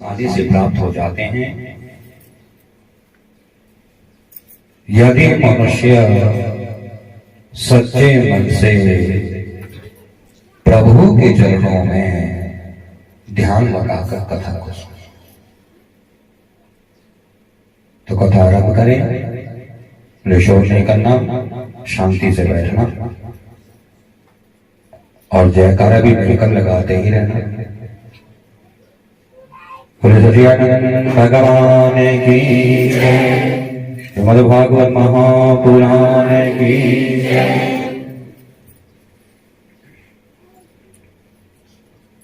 आदि से प्राप्त हो जाते हैं। यदि मनुष्य सच्चे मन से प्रभु के चरणों में ध्यान लगाकर कथा को सुने तो कथा आरंभ करें। शोर नहीं करना, शांति से बैठना और जयकारा भी मिलकर लगाते ही रहना। भगवान की श्रीमद् भागवत महापुराण की।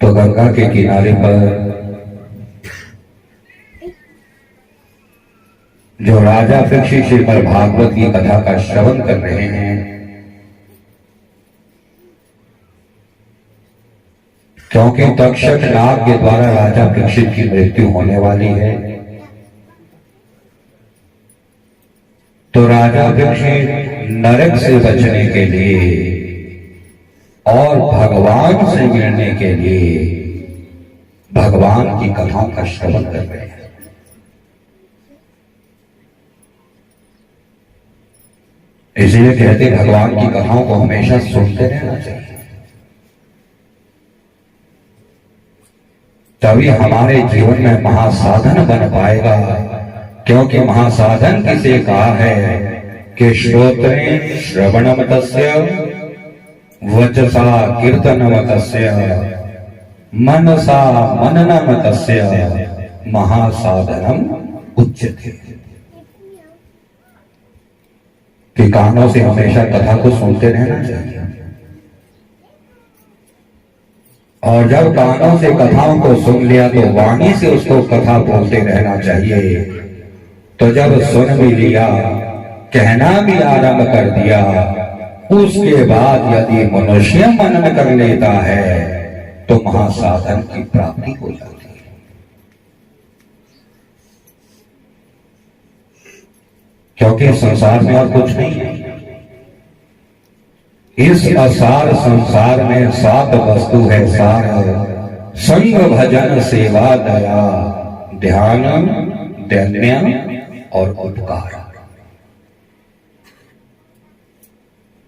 तो गंगा के किनारे पर जो राजा परीक्षित श्रीमद् भागवत की कथा का श्रवण कर रहे हैं, क्योंकि तक्षक नाग के द्वारा राजा परीक्षित की मृत्यु होने वाली है, तो राजा परीक्षित नरक से बचने के लिए और भगवान से मिलने के लिए भगवान की कथाओं का श्रवण कर रहे हैं। इसलिए कहते भगवान की कथाओं को हमेशा सुनते रहना चाहिए, तभी हमारे जीवन में महासाधन बन पाएगा। क्योंकि महासाधन किसे कहा है कि श्रोत्रेण श्रवणम तस्य वचसा कीर्तनम तस्य मनसा मननम तस्य महासाधनम उच्यते। कि कानों से हमेशा कथा को सुनते रहना चाहिए, और जब कानों से कथाओं को सुन लिया तो वाणी से उसको कथा बोलते रहना चाहिए। तो जब सुन भी लिया, कहना भी आरंभ कर दिया, उसके बाद यदि मनुष्य मनन कर लेता है तो महासाधन की प्राप्ति हो जाती है। क्योंकि संसार में और कुछ नहीं है। इस असार संसार में 7 वस्तु है सार: संग, भजन, सेवा, दया, ध्यान, दैन्य और उपकार।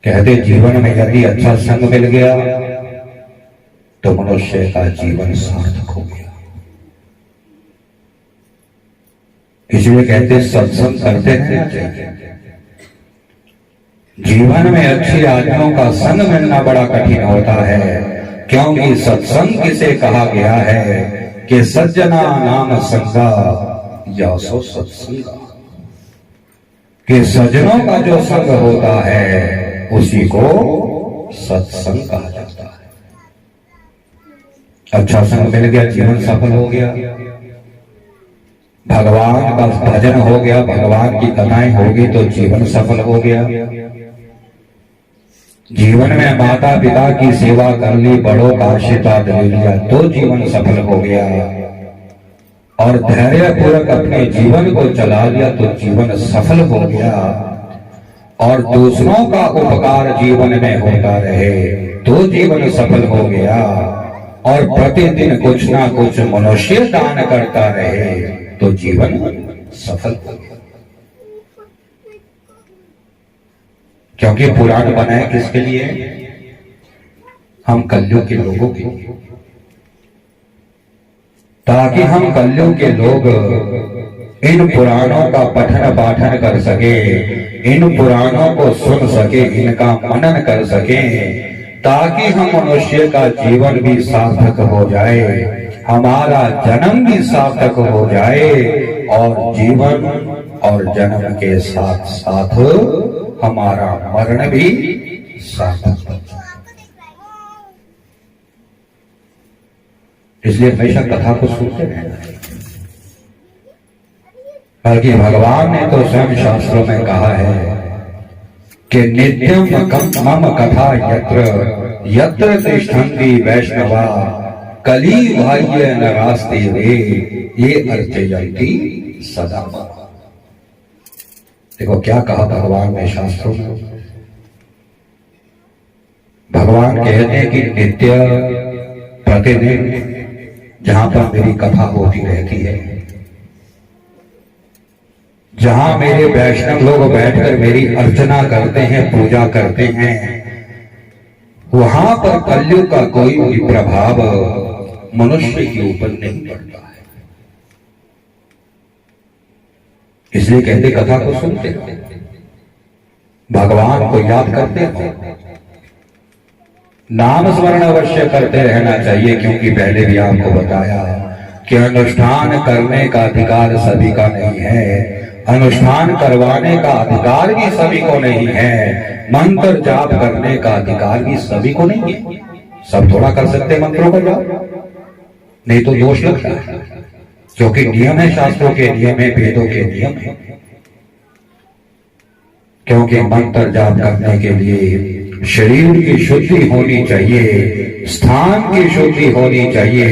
कहते जीवन में यदि अच्छा संग मिल गया तो मनुष्य का जीवन सार्थक हो गया। इसलिए कहते सत्संग करते रहना चाहिए। जीवन में अच्छे आदमियों का संग मिलना बड़ा कठिन होता है, क्योंकि सत्संग किसे कहा गया है कि सज्जना नाम संगा यासो सत्संगा। कि सज्जनों का जो संग होता है उसी को सत्संग कहा जाता है। अच्छा संग मिल गया, जीवन सफल हो गया। भगवान का भजन हो गया, भगवान की कथाएं होगी तो जीवन सफल हो गया। जीवन में माता पिता की सेवा कर ली, बड़ों का आशीर्वाद ले लिया तो जीवन सफल हो गया। और धैर्य पूर्वक अपने जीवन को चला लिया तो जीवन सफल हो गया। और दूसरों का उपकार जीवन में होता रहे तो जीवन सफल हो गया। और प्रतिदिन कुछ ना कुछ मनुष्य दान करता रहे तो जीवन सफल हो गया। क्योंकि पुराण बनाए किसके लिए? हम कलयुग के लोगों के लिए, ताकि हम कलयुग के लोग इन पुराणों का पठन पाठन कर सके, इन पुराणों को सुन सके, इनका मनन कर सके, ताकि हम मनुष्य का जीवन भी सार्थक हो जाए, हमारा जन्म भी सार्थक हो जाए और जीवन और जन्म के साथ साथ हमारा मरण भी सार्थक हो जाए। इसलिए हमेशा कथा को सुनते रहना है। बल्कि भगवान ने तो स्वयं शास्त्रों में कहा है कि नित्यम मम कथा यत्र यत्र तिष्ठन्ति वैष्णवा कली बाह्य नरास्ते वे ये अर्चयन्ति सदा। देखो क्या कहा भगवान ने शास्त्रों में। भगवान कहते हैं कि नित्य प्रतिदिन जहां पर मेरी कथा होती रहती है, जहां मेरे वैष्णव लोग बैठकर मेरी अर्चना करते हैं, पूजा करते हैं, वहां पर कलयुग का कोई भी प्रभाव मनुष्य के ऊपर नहीं पड़ता है। इसलिए कहते कथा को सुनते रहो, भगवान को याद करते रहो, नाम स्मरण अवश्य करते रहना चाहिए, क्योंकि पहले भी आपको बताया कि अनुष्ठान करने का अधिकार सभी का नहीं है, अनुष्ठान करवाने का अधिकार भी सभी को नहीं है, मंत्र जाप करने का अधिकार भी सभी को नहीं है। सब थोड़ा कर सकते मंत्रों का जाप, नहीं तो दोष लगता है, क्योंकि नियम है, शास्त्रों के नियम है, वेदों के नियम है। क्योंकि मंत्र जाप करने के लिए शरीर की शुद्धि होनी चाहिए, स्थान की शुद्धि होनी चाहिए,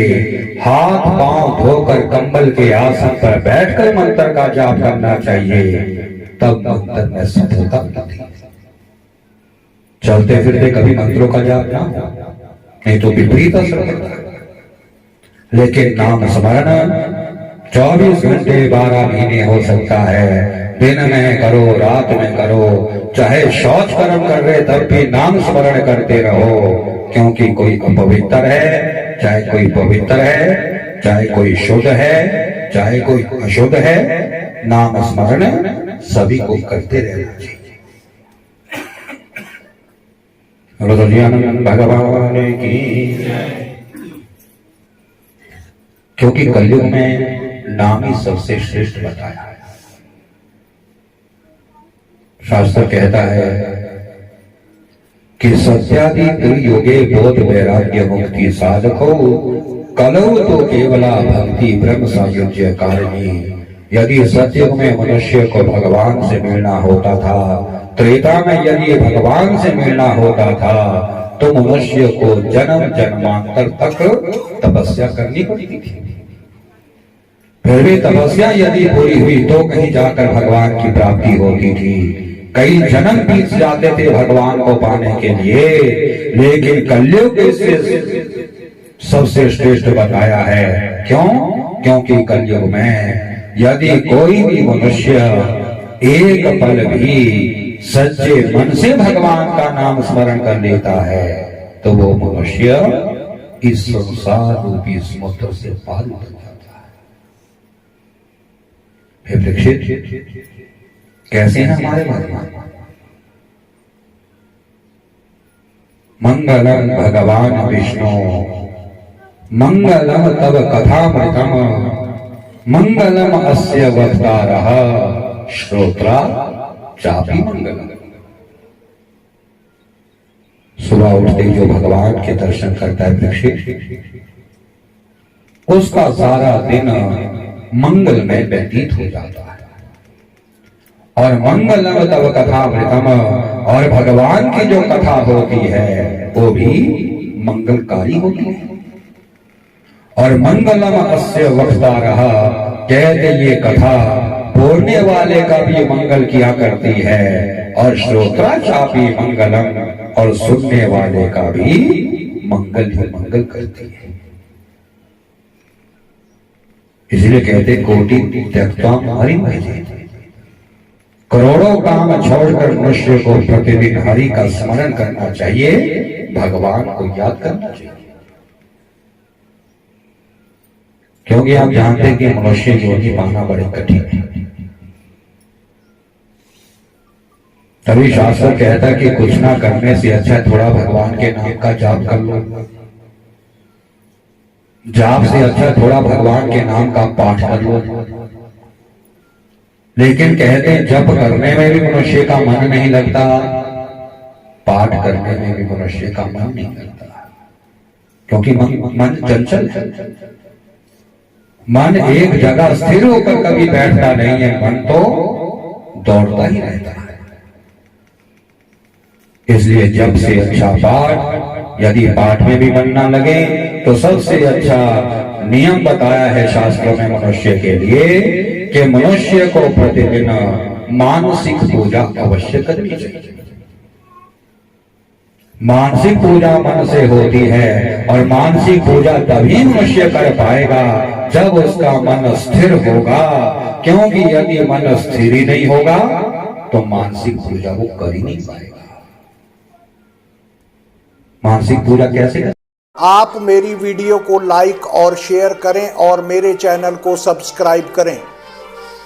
हाथ पांव धोकर कंबल के आसन पर बैठकर मंत्र का जाप करना चाहिए, तब मंत्र में सफलता मिलती है। चलते फिरते कभी मंत्रों का जाप ना, नहीं तो विपरीत असर पड़ता है। लेकिन नाम स्मरण 24 घंटे 12 महीने हो सकता है, दिन में करो, रात में करो, चाहे शौच कर्म कर रहे तब भी नाम स्मरण करते रहो, क्योंकि कोई अपवित्र है, चाहे कोई पवित्र है, चाहे कोई शुद्ध है, चाहे कोई अशुद्ध है, नाम स्मरण सभी को करते रहना चाहिए। भगवान की, क्योंकि कलयुग में नाम ही सबसे श्रेष्ठ बताया है। शास्त्र कहता है कि सत्यादि त्रियुगे बोध वैराग्य मुक्ति साधको कलौ तो केवला भक्ति ब्रह्म सायुज्य कारिणी। यदि सत्युग में मनुष्य को भगवान से मिलना होता था, त्रेता में यदि भगवान से मिलना होता था, तो मनुष्य को जन्म जन्मांतर तक तपस्या करनी पड़ती थी। फिर भी तपस्या यदि पूरी हुई तो कहीं जाकर भगवान की प्राप्ति होती थी। कई जन्म बीत जाते थे भगवान को पाने के लिए, लेकिन कलयुग इससे सबसे श्रेष्ठ बताया है। क्यों? क्योंकि कलयुग में यदि कोई भी मनुष्य एक पल भी सच्चे मन से भगवान का नाम स्मरण कर लेता है, तो वो मनुष्य इस संसार रूपी समुद्र से पार उतर जाता है। हे परीक्षित, कैसे हैं हमारे भगवान? मंगलम भगवान विष्णु, मंगलम तव कथामृतम, मंगलम अस्य वक्तारः, श्रोत्रा चापि मंगलम। सुबह उठते जो भगवान के दर्शन करता है परीक्षित, उसका सारा दिन मंगल में व्यतीत हो जाता है। और मंगलम तव कथामृतम, और भगवान की जो कथा होती है वो भी मंगलकारी होती है। और मंगलम अस्य वक्तारः, कहते ये कथा बोलने वाले का भी मंगल किया करती है, और श्रोत्रा चापि मंगलम, और सुनने वाले का भी मंगल ही मंगल करती है। इसलिए कहते कोटि त्यक्त्वा हरिं भजेत्। करोड़ों काम छोड़कर मनुष्य को प्रतिदिन हरि का स्मरण करना चाहिए, भगवान को याद करना चाहिए। क्योंकि आप जानते हैं कि मनुष्य योनि पाना बड़े कठिन है। तभी शास्त्र कहता है कि कुछ ना करने से अच्छा थोड़ा भगवान के नाम का जाप कर लो, जाप से अच्छा थोड़ा भगवान के नाम का पाठ कर लो। लेकिन कहते हैं जप करने में भी मनुष्य का मन नहीं लगता, पाठ करने में भी मनुष्य का मन नहीं लगता, क्योंकि मन चंचल है। मन एक जगह स्थिर होकर कभी बैठता नहीं है, मन तो दौड़ता ही रहता है। इसलिए जब से अच्छा पाठ, यदि पाठ में भी मन ना लगे तो सबसे अच्छा नियम बताया है शास्त्रों में मनुष्य के लिए कि मनुष्य को प्रतिदिन मानसिक पूजा अवश्य करनी चाहिए। मानसिक पूजा मन से होती है और मानसिक पूजा तभी मनुष्य कर पाएगा जब उसका मन स्थिर होगा, क्योंकि यदि मन स्थिर ही नहीं होगा तो मानसिक पूजा वो कर ही नहीं पाएगा। मानसिक पूजा कैसे कर? आप मेरी वीडियो को लाइक और शेयर करें और मेरे चैनल को सब्सक्राइब करें।